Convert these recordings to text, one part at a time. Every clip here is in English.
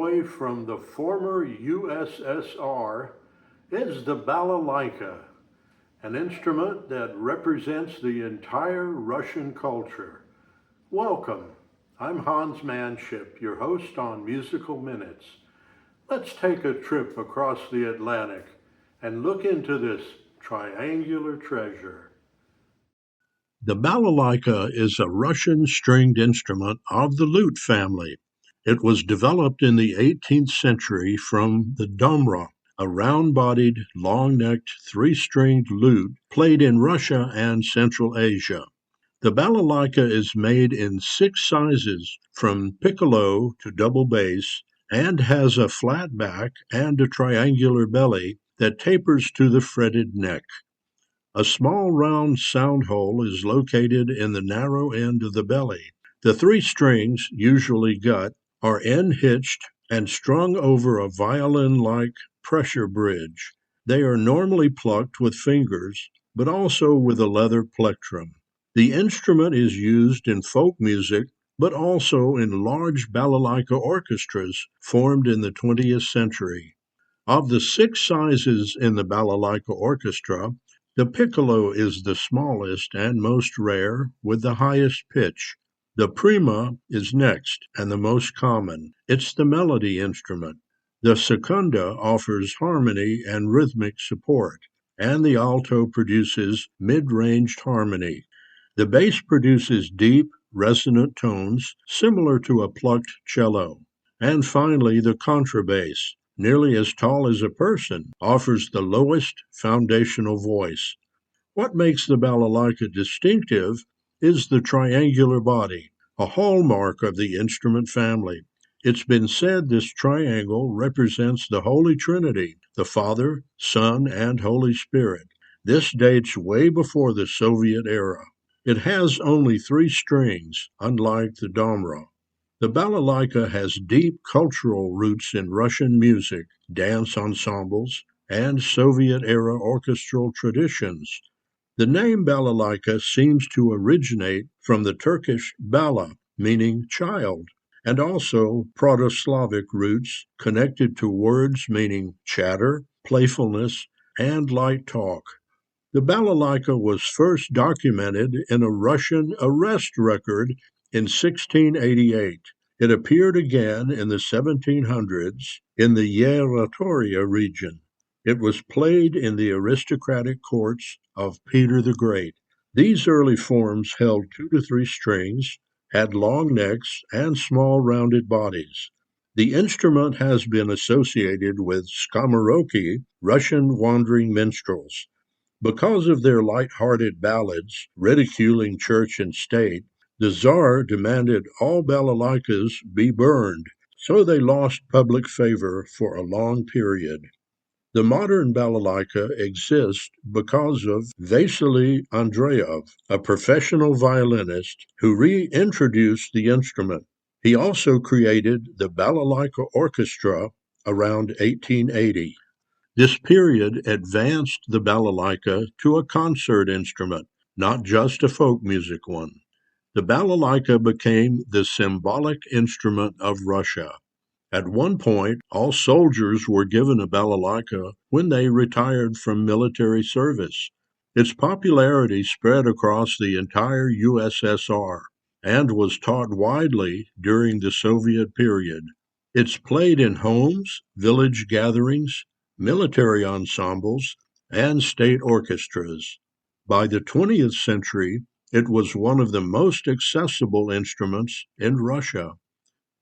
away from the former USSR is the balalaika, an instrument that represents the entire Russian culture. Welcome. I'm Hans Manship, your host on Musical Minutes. Let's take a trip across the Atlantic and look into this triangular treasure. The balalaika is a Russian stringed instrument of the lute family. It was developed in the 18th century from the domra, a round-bodied, long-necked, three-stringed lute played in Russia and Central Asia. The balalaika is made in 6 sizes, from piccolo to double bass, and has a flat back and a triangular belly that tapers to the fretted neck. A small round sound hole is located in the narrow end of the belly. The 3 strings, usually gut, are end-hitched and strung over a violin-like pressure bridge. They are normally plucked with fingers, but also with a leather plectrum. The instrument is used in folk music, but also in large balalaika orchestras formed in the 20th century. Of the 6 sizes in the balalaika orchestra, the piccolo is the smallest and most rare, with the highest pitch. The prima is next and the most common. It's the melody instrument. The secunda offers harmony and rhythmic support, and the alto produces mid-ranged harmony. The bass produces deep, resonant tones similar to a plucked cello. And finally, the contrabass, nearly as tall as a person, offers the lowest foundational voice. What makes the balalaika distinctive is the triangular body, a hallmark of the instrument family. It's been said this triangle represents the Holy Trinity, the Father, Son, and Holy Spirit. This dates way before the Soviet era. It has only 3 strings, unlike the domra. The balalaika has deep cultural roots in Russian music, dance ensembles, and Soviet-era orchestral traditions. The name balalaika seems to originate from the Turkish bala, meaning child, and also Proto-Slavic roots connected to words meaning chatter, playfulness, and light talk. The balalaika was first documented in a Russian arrest record in 1688. It appeared again in the 1700s in the Yeratoria region. It was played in the aristocratic courts of Peter the Great. These early forms held 2 to 3 strings, had long necks, and small rounded bodies. The instrument has been associated with skamoroki, Russian wandering minstrels. Because of their light-hearted ballads, ridiculing church and state, the Tsar demanded all balalaikas be burned, so they lost public favor for a long period. The modern balalaika exists because of Vasily Andreev, a professional violinist who reintroduced the instrument. He also created the balalaika orchestra around 1880. This period advanced the balalaika to a concert instrument, not just a folk music one. The balalaika became the symbolic instrument of Russia. At one point, all soldiers were given a balalaika when they retired from military service. Its popularity spread across the entire USSR and was taught widely during the Soviet period. It's played in homes, village gatherings, military ensembles, and state orchestras. By the 20th century, it was one of the most accessible instruments in Russia.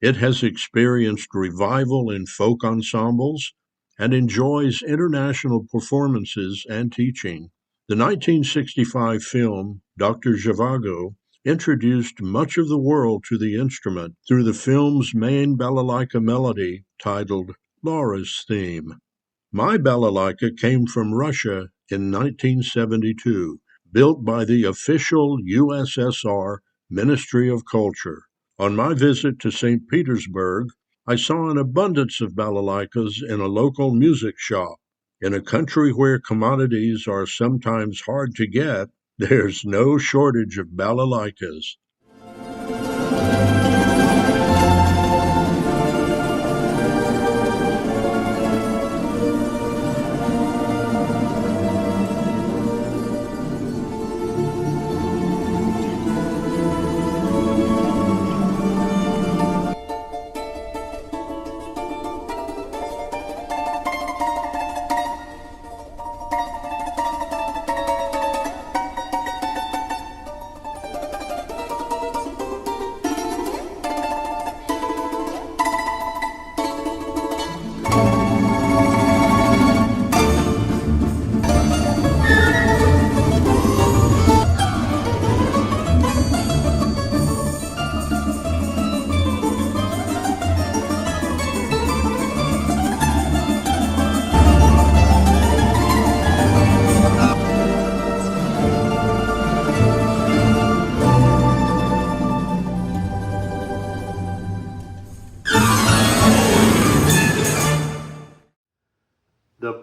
It has experienced revival in folk ensembles and enjoys international performances and teaching. The 1965 film, Dr. Zhivago, introduced much of the world to the instrument through the film's main balalaika melody titled Laura's Theme. My balalaika came from Russia in 1972, built by the official USSR Ministry of Culture. On my visit to St. Petersburg, I saw an abundance of balalaikas in a local music shop. In a country where commodities are sometimes hard to get, there's no shortage of balalaikas.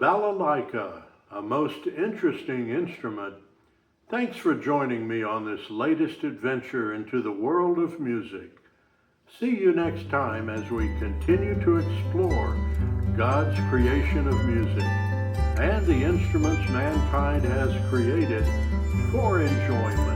balalaika, a most interesting instrument. Thanks for joining me on this latest adventure into the world of music. See you next time as we continue to explore God's creation of music and the instruments mankind has created for enjoyment.